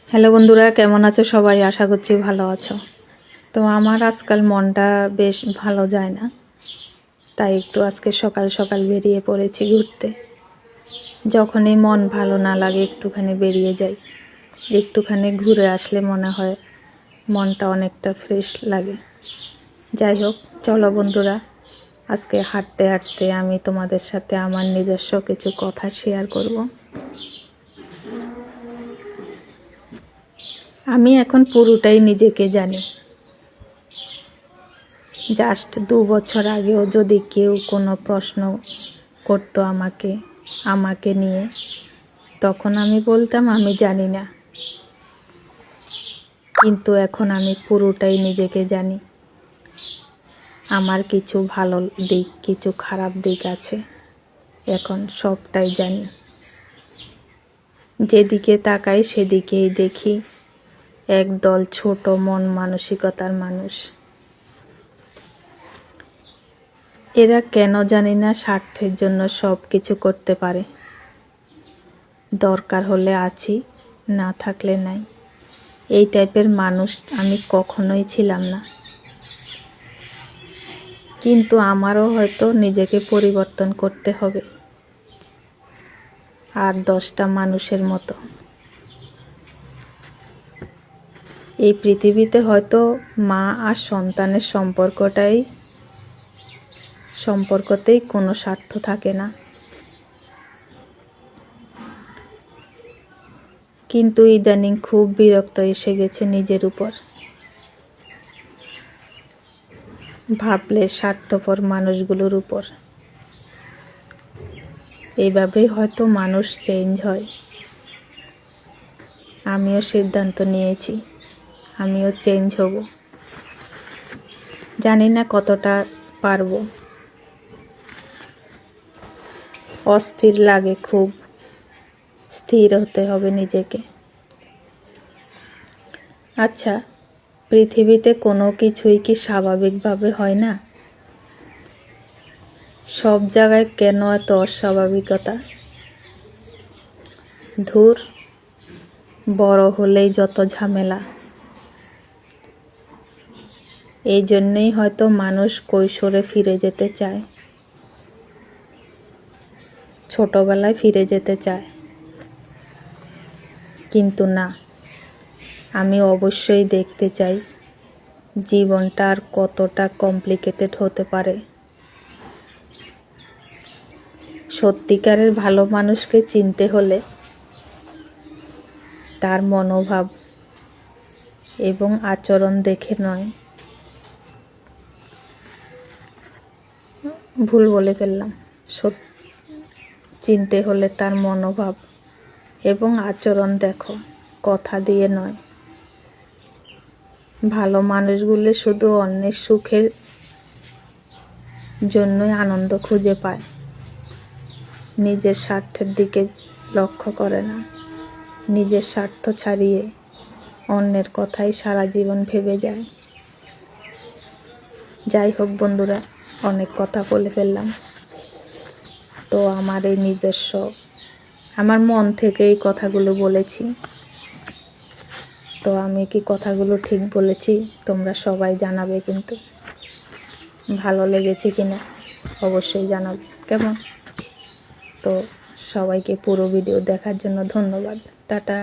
Hello বন্ধুরা, কেমন আছো সবাই? আশা করছি ভালো আছো। তো আমার আজকাল মনটা বেশ ভালো যায় না, তাই একটু আজকে সকাল সকাল বেরিয়ে পড়েছি ঘুরতে। যখনই মন ভালো না লাগে একটুখানি বেরিয়ে যাই, একটুখানি ঘুরে আসলে মনে হয় মনটা অনেকটা ফ্রেশ লাগে। যাই হোক, চলো বন্ধুরা, আজকে হাঁটতে হাঁটতে আমি তোমাদের সাথে আমার নিজস্ব কিছু কথা শেয়ার করব। আমি এখন পুরোটাই নিজেকে জানি। জাস্ট 2 বছর আগেও যদি কেউ কোনো প্রশ্ন করতো আমাকে নিয়ে, তখন আমি বলতাম আমি জানি না। কিন্তু এখন আমি পুরোটাই নিজেকে জানি। আমার কিছু ভালো দিক, কিছু খারাপ দিক আছে, এখন সবটাই জানি। যেদিকে তাকাই সেদিকেই দেখি একদল ছোট মন মানসিকতার মানুষ। এরা কেন জানি না স্বার্থের জন্য সব কিছু করতে পারে। দরকার হলে আছি, না থাকলে নাই। এই টাইপের মানুষ আমি কখনোই ছিলাম না। কিন্তু আমারও হয়তো নিজেকে পরিবর্তন করতে হবে, আর 10টা মানুষের মতো। এই পৃথিবীতে হয়তো মা আর সন্তানের সম্পর্কতেই কোনো স্বার্থ থাকে না। কিন্তু ইদানিং খুব বিরক্ত এসে গেছে নিজের উপর। ভাবলে স্বার্থপর মানুষগুলোর উপর। এইভাবেই হয়তো মানুষ চেঞ্জ হয়। আমিও সিদ্ধান্ত নিয়েছি, আমিও চেঞ্জ হব। জানি না কতটা পারবো। অস্থির লাগে খুব। স্থির হতে হবে নিজেকে। আচ্ছা, পৃথিবীতে কোনো কিছুই কি স্বাভাবিকভাবে হয় না? সব জায়গায় কেন এত অস্বাভাবিকতা? ধুর, বড় হলেই যত ঝামেলা। এই জন্যেই হয়তো মানুষ কৈশোরে ফিরে যেতে চায়, ছোটবেলায় ফিরে যেতে চায়। কিন্তু না, আমি অবশ্যই দেখতে চাই জীবনটা আর কতটা কমপ্লিকেটেড হতে পারে। সত্যিকারের ভালো মানুষকে চিনতে হলে তার মনোভাব এবং আচরণ দেখে নয়। ভুল বলে ফেললাম। চিনতে হলে তার মনোভাব এবং আচরণ দেখো, কথা দিয়ে নয়। ভালো মানুষগুলো শুধু অন্যের সুখের জন্যই আনন্দ খুঁজে পায়, নিজের স্বার্থের দিকে লক্ষ্য করে না। নিজের স্বার্থ ছাড়িয়ে অন্যের কথাই সারা জীবন ভেবে যায়। যাই হোক বন্ধুরা, অনেক কথা বলে ফেললাম। তো আমার এই নিজস্ব, আমার মন থেকে এই কথাগুলো বলেছি। তো আমি কি কথাগুলো ঠিক বলেছি তোমরা সবাই জানাবে, কিন্তু ভালো লেগেছে কিনা অবশ্যই জানাবে কেমন। তো সবাইকে পুরো ভিডিও দেখার জন্য ধন্যবাদ। টাটা।